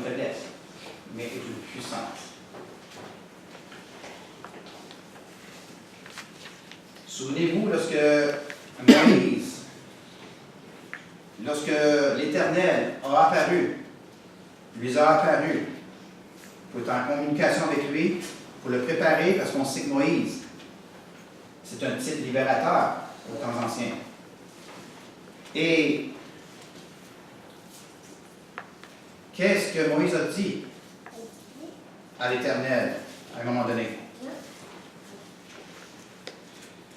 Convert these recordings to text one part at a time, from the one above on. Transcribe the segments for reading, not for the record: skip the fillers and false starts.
faiblesse, mais est une puissance. Souvenez-vous, lorsque l'Éternel lui a apparu pour être en communication avec lui, pour le préparer, parce qu'on sait que Moïse, c'est un type libérateur aux temps anciens. Et qu'est-ce que Moïse a dit à l'Éternel à un moment donné?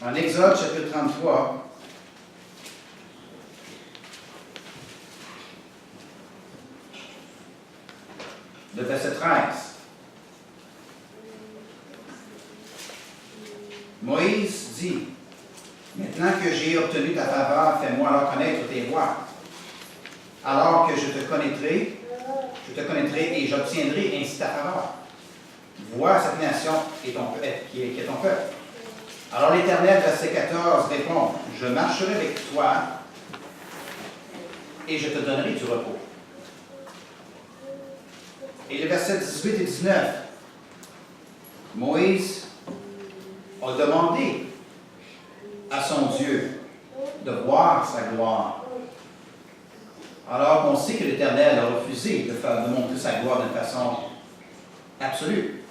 En Exode, chapitre 33, le verset 13. Moïse dit, « Maintenant que j'ai obtenu ta faveur, fais-moi alors connaître tes voies. Alors que je te connaîtrai et j'obtiendrai ainsi ta faveur. Vois cette nation qui est ton peuple. » Alors l'Éternel, verset 14, répond, « Je marcherai avec toi et je te donnerai du repos. » Et le verset 18 et 19, Moïse a demandé à son Dieu de voir sa gloire. Alors qu'on sait que l'Éternel a refusé de montrer sa gloire d'une façon absolue.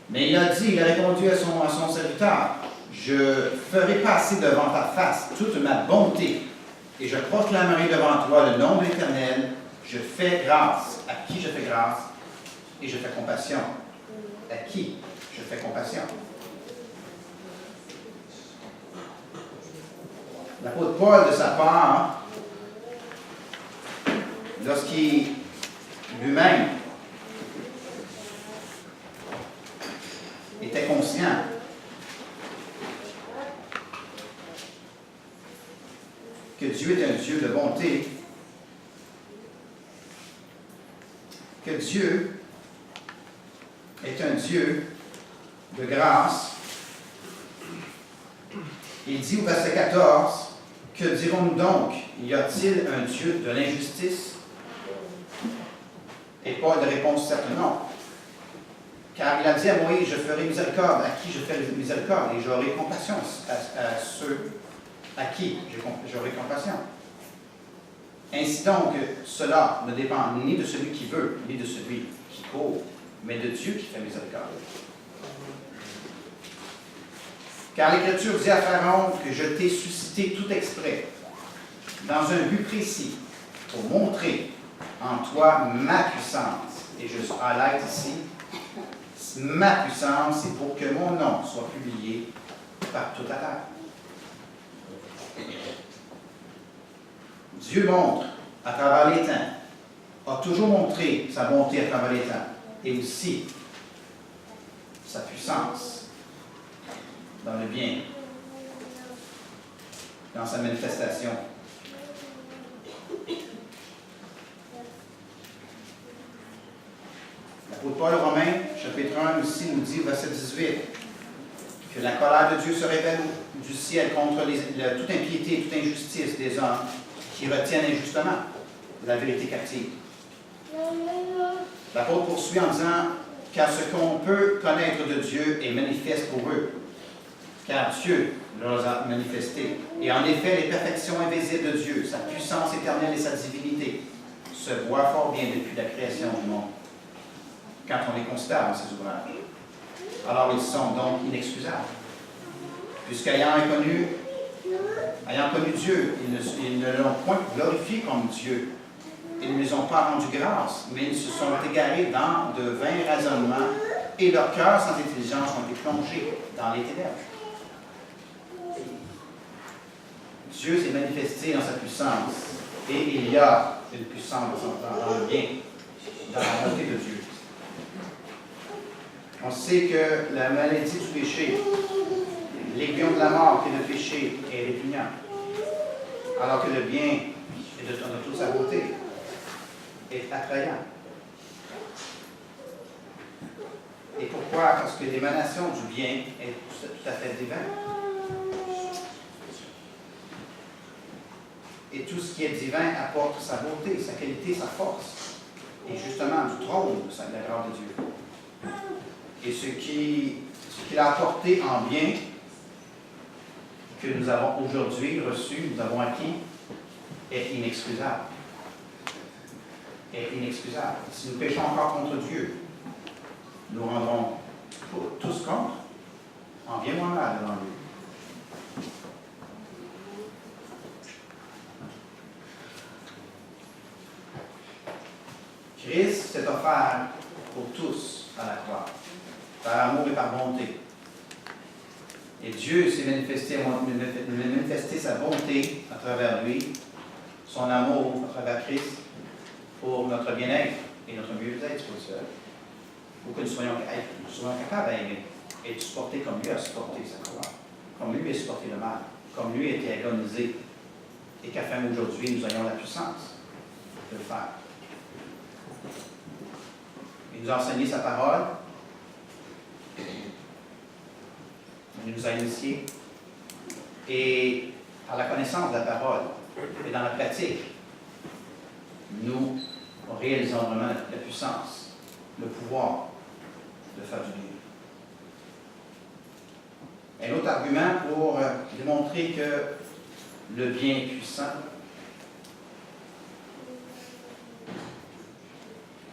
Mais il a répondu à son serviteur, « Je ferai passer devant ta face toute ma bonté, et je proclamerai devant toi le nom de l'Éternel. Je fais grâce. À qui je fais grâce? Et je fais compassion. À qui je fais compassion? » L'apôtre Paul, de sa part, lorsqu'il lui-même était conscient que Dieu est un Dieu de bonté, que Dieu est un Dieu de grâce, il dit au verset 14, « Que dirons-nous donc? Y a-t-il un Dieu de l'injustice? » Et Paul répond certainement. Car il a dit à Moïse, « Je ferai miséricorde. À qui je ferai miséricorde? Et j'aurai compassion à ceux à qui j'aurai compassion. » Ainsi donc, cela ne dépend ni de celui qui veut, ni de celui qui court, mais de Dieu qui fait miséricorde. Car l'Écriture dit à Pharaon que je t'ai suscité tout exprès, dans un but précis, pour montrer en toi ma puissance. Et je highlight ici, ma puissance, c'est pour que mon nom soit publié par toute la terre. Dieu montre à travers les temps, a toujours montré sa bonté à travers les temps, et aussi sa puissance dans le bien, dans sa manifestation. L'apôtre Paul Romains, chapitre 1 aussi, nous dit, verset 18, que la colère de Dieu se révèle du ciel contre toute impiété et toute injustice des hommes qui retiennent injustement la vérité captive. L'apôtre poursuit en disant, car ce qu'on peut connaître de Dieu est manifeste pour eux, car Dieu leur a manifesté. Et en effet, les perfections invisibles de Dieu, sa puissance éternelle et sa divinité, se voient fort bien depuis la création du monde, quand on les considère dans ses ouvrages. Alors ils sont donc inexcusables. Puisqu'ayant connu Dieu, ils ne l'ont point glorifié comme Dieu. Ils ne les ont pas rendu grâce, mais ils se sont égarés dans de vains raisonnements et leurs cœurs sans intelligence ont été plongés dans les ténèbres. Dieu s'est manifesté dans sa puissance et il y a une puissance dans le bien, dans la bonté de Dieu. On sait que la maladie du péché, l'aiguillon de la mort qui est le péché, est répugnant, alors que le bien est de toute sa beauté est attrayant. Et pourquoi? Parce que l'émanation du bien est tout à fait divin. Et tout ce qui est divin apporte sa beauté, sa qualité, sa force. et justement du trône de la grâce de Dieu. Et ce qu'il a apporté en bien que nous avons aujourd'hui reçu, nous avons acquis, est inexcusable. Est inexcusable. Si nous péchons encore contre Dieu, nous rendrons tous compte en bien ou en mal devant lui. Christ s'est offert pour tous à la croix, par amour et par bonté. Et Dieu s'est manifesté sa bonté à travers lui, son amour à travers Christ, pour notre bien-être et notre mieux-être spirituel. Pour que nous soyons capables d'aimer et de supporter comme lui a supporté sa croix, comme lui a supporté le mal, comme lui a été agonisé, et qu'afin aujourd'hui nous ayons la puissance de le faire. Il nous a enseigné sa parole, il nous a initiés, et par la connaissance de la parole et dans la pratique, nous réalisons vraiment la puissance, le pouvoir de faire du bien. Un autre argument pour démontrer que le bien est puissant,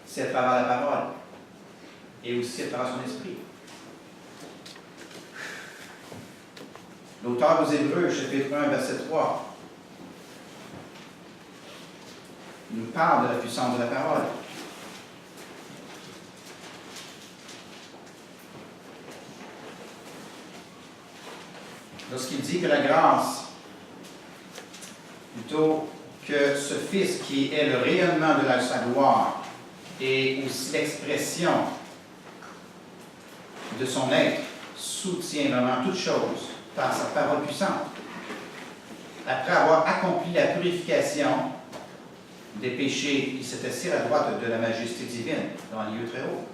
c'est à travers la parole et aussi à travers son esprit. L'auteur aux Hébreux, chapitre 1, verset 3, nous parle de la puissance de la parole. Lorsqu'il dit que la grâce, plutôt que ce Fils qui est le rayonnement de sa gloire et aussi l'expression de son être, soutient vraiment toutes choses par sa parole puissante. Après avoir accompli la purification des péchés, il s'est assis à la droite de la majesté divine dans les lieux très hauts.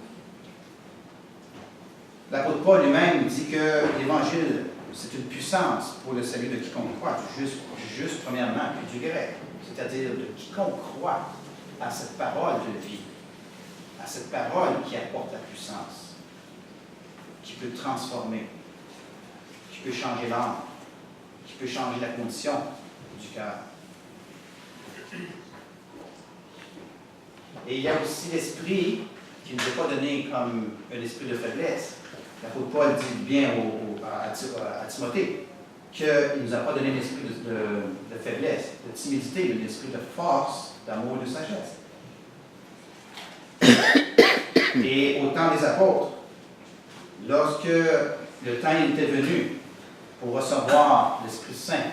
L'apôtre Paul lui-même dit que l'Évangile, c'est une puissance pour le salut de quiconque croit, du juste premièrement, puis du grec, c'est-à-dire de quiconque croit à cette parole de vie, à cette parole qui apporte la puissance, qui peut transformer, qui peut changer l'âme, qui peut changer la condition du cœur. Et il y a aussi l'esprit qui ne nous est pas donné comme un esprit de faiblesse. L'apôtre Paul dit bien à Timothée qu'il ne nous a pas donné un esprit de faiblesse, de timidité, mais un esprit de force, d'amour et de sagesse. Et au temps des apôtres, lorsque le temps était venu pour recevoir l'Esprit Saint,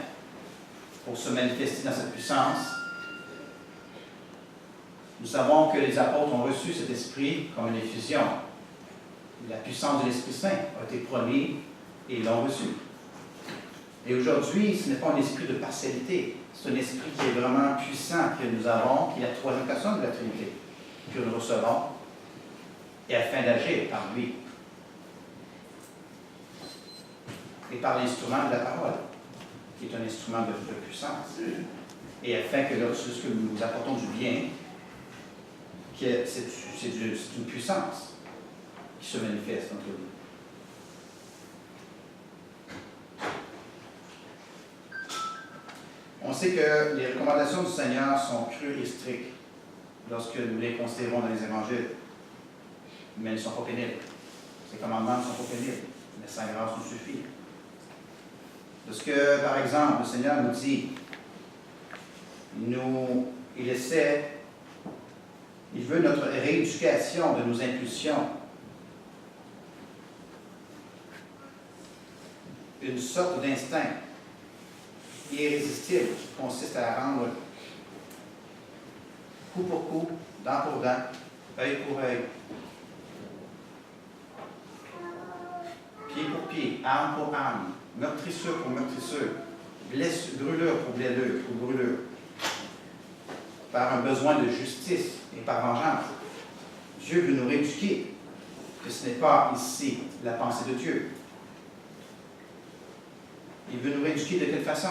pour se manifester dans cette puissance, nous savons que les apôtres ont reçu cet esprit comme une effusion. La puissance de l'Esprit Saint a été promise et ils l'ont reçu. Et aujourd'hui, ce n'est pas un esprit de partialité, c'est un esprit qui est vraiment puissant que nous avons, qui est la troisième personne de la Trinité, que nous recevons, et afin d'agir par lui. Et par l'instrument de la parole, qui est un instrument de puissance. Et afin que lorsque nous apportons du bien, que c'est une puissance qui se manifeste entre nous. On sait que les recommandations du Seigneur sont crues et strictes lorsque nous les considérons dans les évangiles, mais elles ne sont pas pénibles. Ces commandements ne sont pas pénibles, mais sa grâce nous suffit. Lorsque, par exemple, le Seigneur nous dit, il veut notre rééducation de nos impulsions, une sorte d'instinct irrésistible qui consiste à rendre coup pour coup, dent pour dent, œil pour œil, pied pour pied, arme pour arme, meurtrissure pour meurtrissure, brûlure pour brûlure, par un besoin de justice et par vengeance. Dieu veut nous rééduquer, que ce n'est pas ici la pensée de Dieu. Il veut nous rééduquer de quelle façon?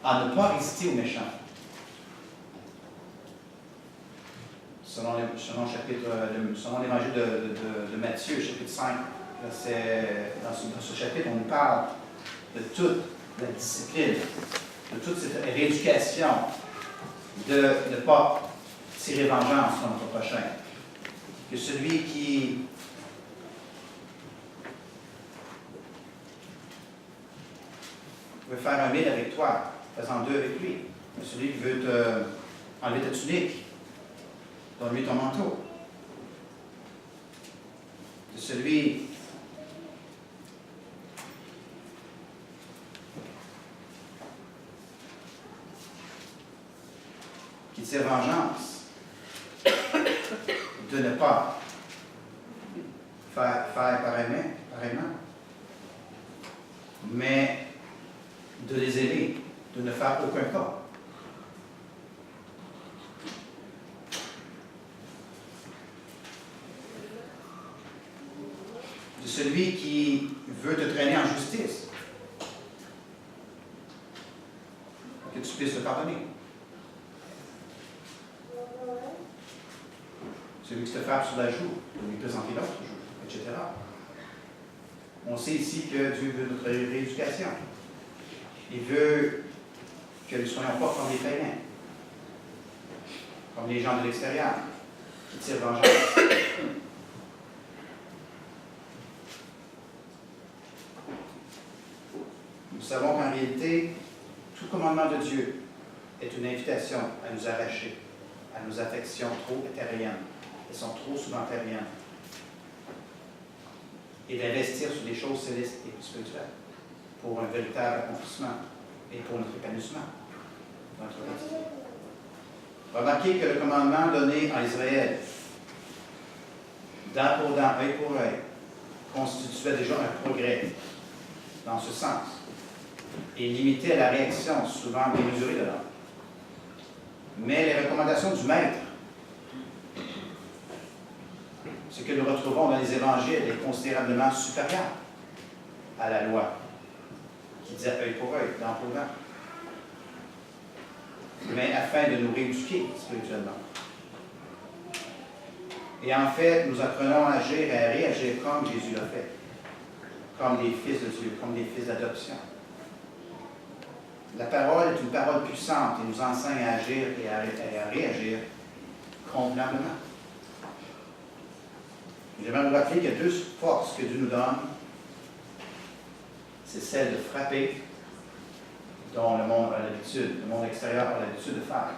À ne pas résister aux méchants. selon l'évangile de Matthieu, chapitre 5, dans ce chapitre, on nous parle de toute la discipline, de toute cette rééducation, de ne pas tirer vengeance sur notre prochain. Que celui qui veut faire un mille avec toi, fais-en deux avec lui. Que celui qui veut enlever ta tunique, donne-lui ton manteau. Que celui qui tire vengeance, de ne pas faire pareillement, mais de les aider, de ne faire aucun cas. De celui qui veut te traîner en justice, que tu puisses le pardonner. Celui qui te frappe sur la joue, de lui présenter l'autre joue, etc. On sait ici que Dieu veut notre rééducation. Il veut que nous ne soyons pas comme les païens, comme les gens de l'extérieur, qui tirent vengeance. Nous savons qu'en réalité, tout commandement de Dieu est une invitation à nous arracher à nos affections trop terriennes. Elles sont trop souvent terriennes. Et d'investir sur des choses célestes et spirituelles pour un véritable accomplissement et pour notre épanouissement dans notre quotidien. Remarquez que le commandement donné à Israël, dent pour dent, œil pour œil, constituait déjà un progrès dans ce sens et limitait la réaction souvent démesurée de l'homme. Mais les recommandations du Maître, ce que nous retrouvons dans les évangiles, est considérablement supérieur à la loi, qui disait œil pour œil, dent pour dent, mais afin de nous rééduquer spirituellement. Et en fait, nous apprenons à agir et à réagir comme Jésus l'a fait, comme des fils de Dieu, comme des fils d'adoption. La parole est une parole puissante et nous enseigne à agir et à réagir convenablement. J'aimerais vous rappeler qu'il y a deux forces que Dieu nous donne. C'est celle de frapper, dont le monde a l'habitude, le monde extérieur a l'habitude de faire.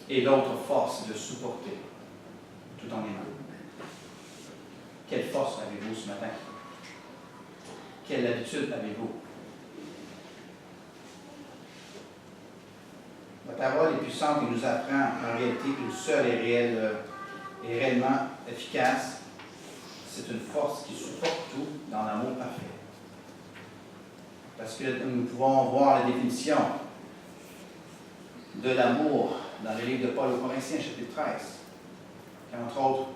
Et l'autre force, c'est de supporter, tout en aimant. Quelle force avez-vous ce matin? Quelle habitude avez-vous? La parole est puissante et nous apprend en réalité que le seul est réel et réellement efficace. C'est une force qui supporte tout dans l'amour parfait. Parce que nous pouvons voir la définition de l'amour dans le livre de Paul aux Corinthiens, chapitre 13. Et entre autres,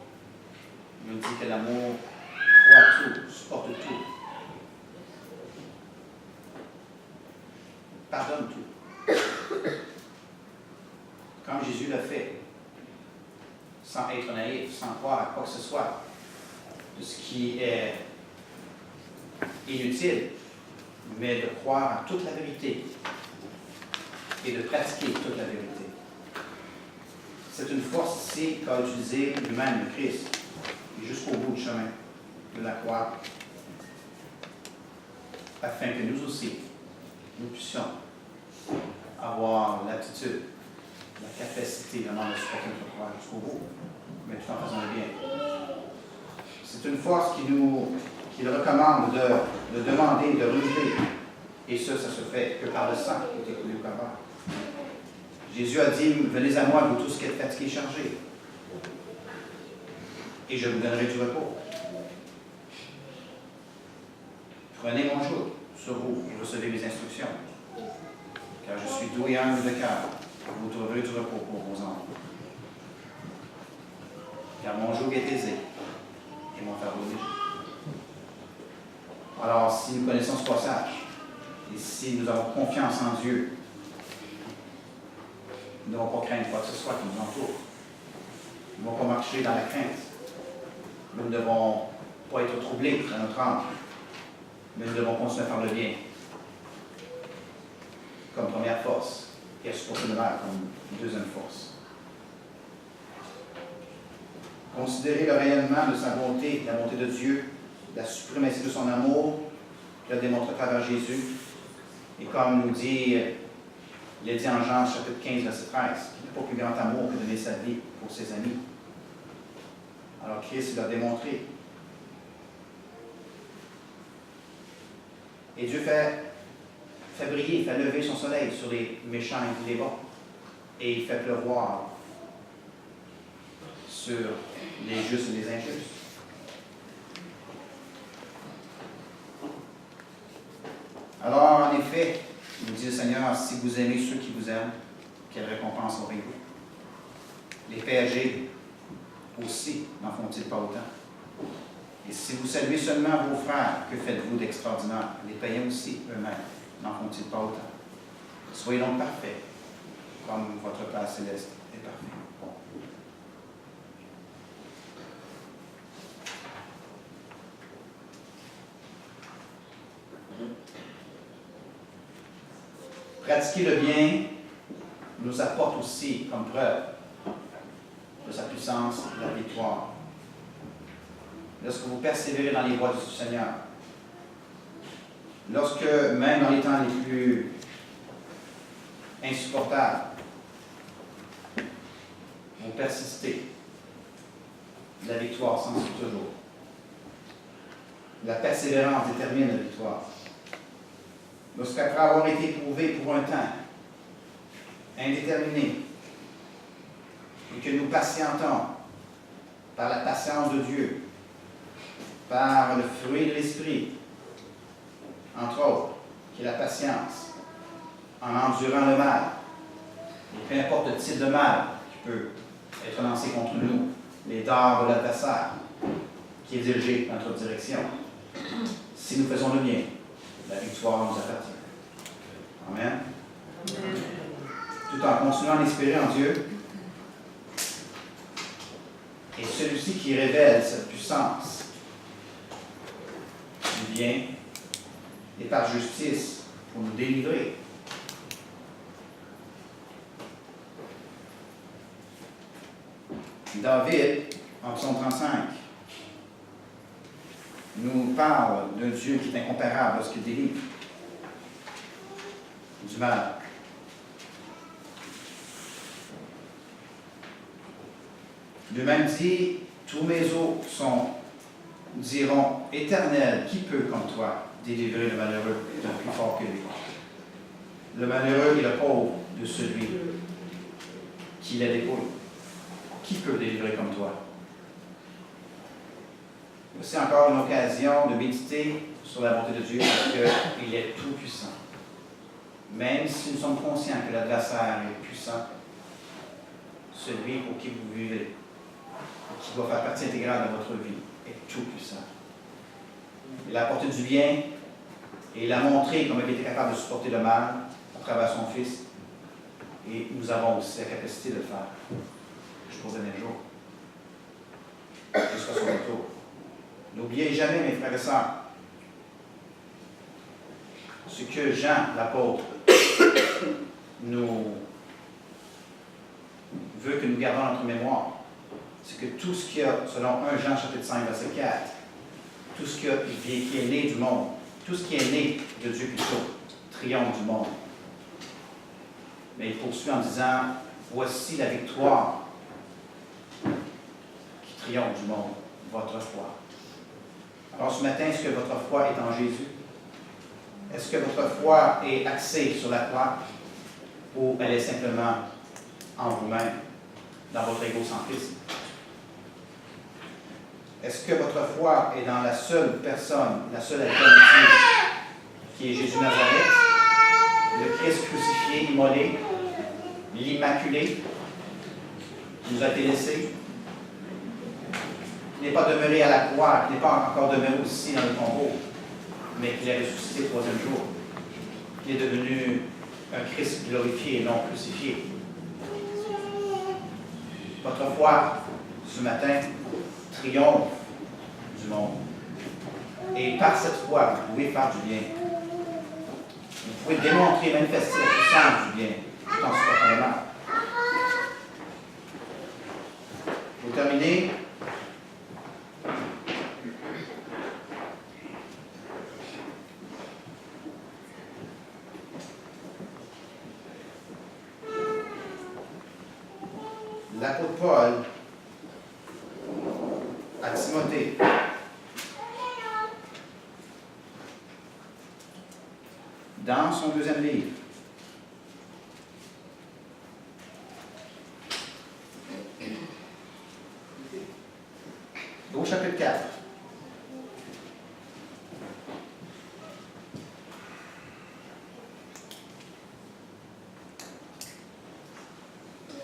il nous dit que l'amour croit tout, supporte tout, pardonne tout. Comme Jésus l'a fait, sans être naïf, sans croire à quoi que ce soit de ce qui est inutile, mais de croire à toute la vérité et de pratiquer toute la vérité. C'est une force ici qu'a utilisé lui-même le Christ, et jusqu'au bout du chemin de la croix, afin que nous aussi, nous puissions avoir l'aptitude, la capacité vraiment de supporter notre croix jusqu'au bout, mais tout en faisant le bien. C'est une force qui le recommande de demander, de renouveler. Et ça se fait que par le sang qui est écoulé au Calvaire. Jésus a dit, venez à moi, vous tous qui êtes fatigués et chargés, et je vous donnerai du repos. Prenez mon joug sur vous et recevez mes instructions, car je suis doux et humble de cœur. Vous trouverez du repos pour vos âmes. Car mon joug est aisé et mon fardeau léger. Alors, si nous connaissons ce passage, et si nous avons confiance en Dieu, Nous ne devons pas craindre quoi que ce soit qui nous entoure. Nous ne devons pas marcher dans la crainte. Nous ne devons pas être troublés dans notre âme. Mais nous devons continuer à faire le bien comme première force et à supporter le mal comme deuxième force. Considérer le rayonnement de sa bonté, la bonté de Dieu, la suprématie de son amour qu'il a démontré à travers Jésus. Et comme nous dit, il est dit en Jean chapitre 15, verset 13, qu'il n'a pas plus grand amour que de donner sa vie pour ses amis. Alors Christ l'a démontré. Et Dieu fait briller, fait lever son soleil sur les méchants et les bons. Et il fait pleuvoir sur les justes et les injustes. Alors, en effet, nous dit le Seigneur, si vous aimez ceux qui vous aiment, quelle récompense aurez-vous? Les péagers aussi n'en font-ils pas autant? Et si vous saluez seulement vos frères, que faites-vous d'extraordinaire? Les païens aussi, eux-mêmes, n'en font-ils pas autant? Soyez donc parfaits, comme votre Père céleste est parfait. Pratiquer le bien nous apporte aussi comme preuve de sa puissance la victoire. Lorsque vous persévérez dans les voies du Seigneur, lorsque, même dans les temps les plus insupportables, vous persistez, la victoire s'en suit toujours. La persévérance détermine la victoire. Lorsqu'après avoir été éprouvé pour un temps indéterminé, et que nous patientons par la patience de Dieu, par le fruit de l'Esprit, entre autres, qui est la patience, en endurant le mal, et peu importe le type de mal qui peut être lancé contre nous, les dards de l'adversaire qui est dirigé dans notre direction. Si nous faisons le bien, la victoire nous appartient. Amen. Tout en continuant à espérer en Dieu, et celui-ci qui révèle cette puissance du bien et par justice pour nous délivrer. David, en Psaume 35, nous parle d'un Dieu qui est incomparable lorsqu'il délivre du mal. Lui-même dit, tous mes os diront, Éternel, qui peut comme toi délivrer le malheureux d'un plus fort que lui? Le malheureux et le pauvre de celui qui les dépouille. Qui peut délivrer comme toi? C'est encore une occasion de méditer sur la bonté de Dieu parce qu'il est tout puissant. Même si nous sommes conscients que l'adversaire est puissant, celui pour qui vous vivez, qui doit faire partie intégrale de votre vie, est tout puissant. Il a apporté du bien et il a montré comment il était capable de supporter le mal à travers son Fils. Et nous avons aussi la capacité de le faire jusqu'au dernier jour, jusqu'à son retour. N'oubliez jamais, mes frères et sœurs, ce que Jean, l'apôtre, nous veut que nous gardons dans notre mémoire. C'est que tout ce qu'il y a, selon 1 Jean chapitre 5, verset 4, tout ce qui est né du monde, tout ce qui est né de Dieu plutôt, triomphe du monde. Mais il poursuit en disant, voici la victoire qui triomphe du monde, votre foi. Alors ce matin, est-ce que votre foi est en Jésus? Est-ce que votre foi est axée sur la croix ou elle est simplement en vous-même, dans votre égocentrisme? Est-ce que votre foi est dans la seule personne, la seule alternative qui est Jésus Nazareth, le Christ crucifié, immolé, l'Immaculé, qui nous a été laissé, qui n'est pas demeuré à la croix, qui n'est pas encore demeuré aussi dans le tombeau, mais qui est ressuscité le troisième jour, qui est devenu un Christ glorifié et non crucifié, Votre foi, ce matin, triomphe du monde. Et par cette foi, vous pouvez faire du bien. Vous pouvez démontrer, manifester la puissance du bien, tout en supportant le mal. Pour terminer, l'apôtre Paul à Timothée dans son deuxième livre. Au chapitre 4.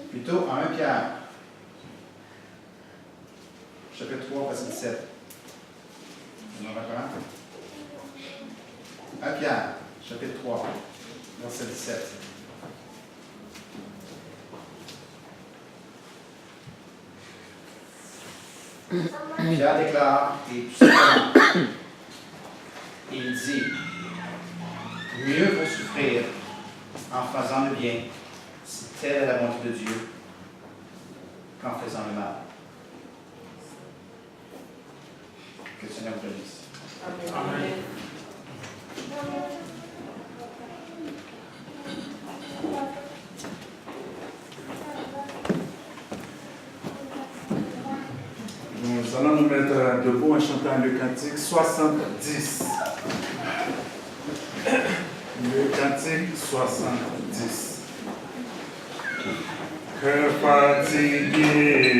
Plutôt en 1 Pierre, chapitre 3, verset 17. Vous en rappelez? 1 Pierre, chapitre 3, verset 17. Pierre déclare, et tout simplement, il dit, mieux vaut souffrir en faisant le bien, si telle est la bonté de Dieu, qu'en faisant le mal. Que le Seigneur vous bénisse. Amen. Nous allons nous mettre debout en chantant le cantique 70. Le cantique 70. Cœur fatigué.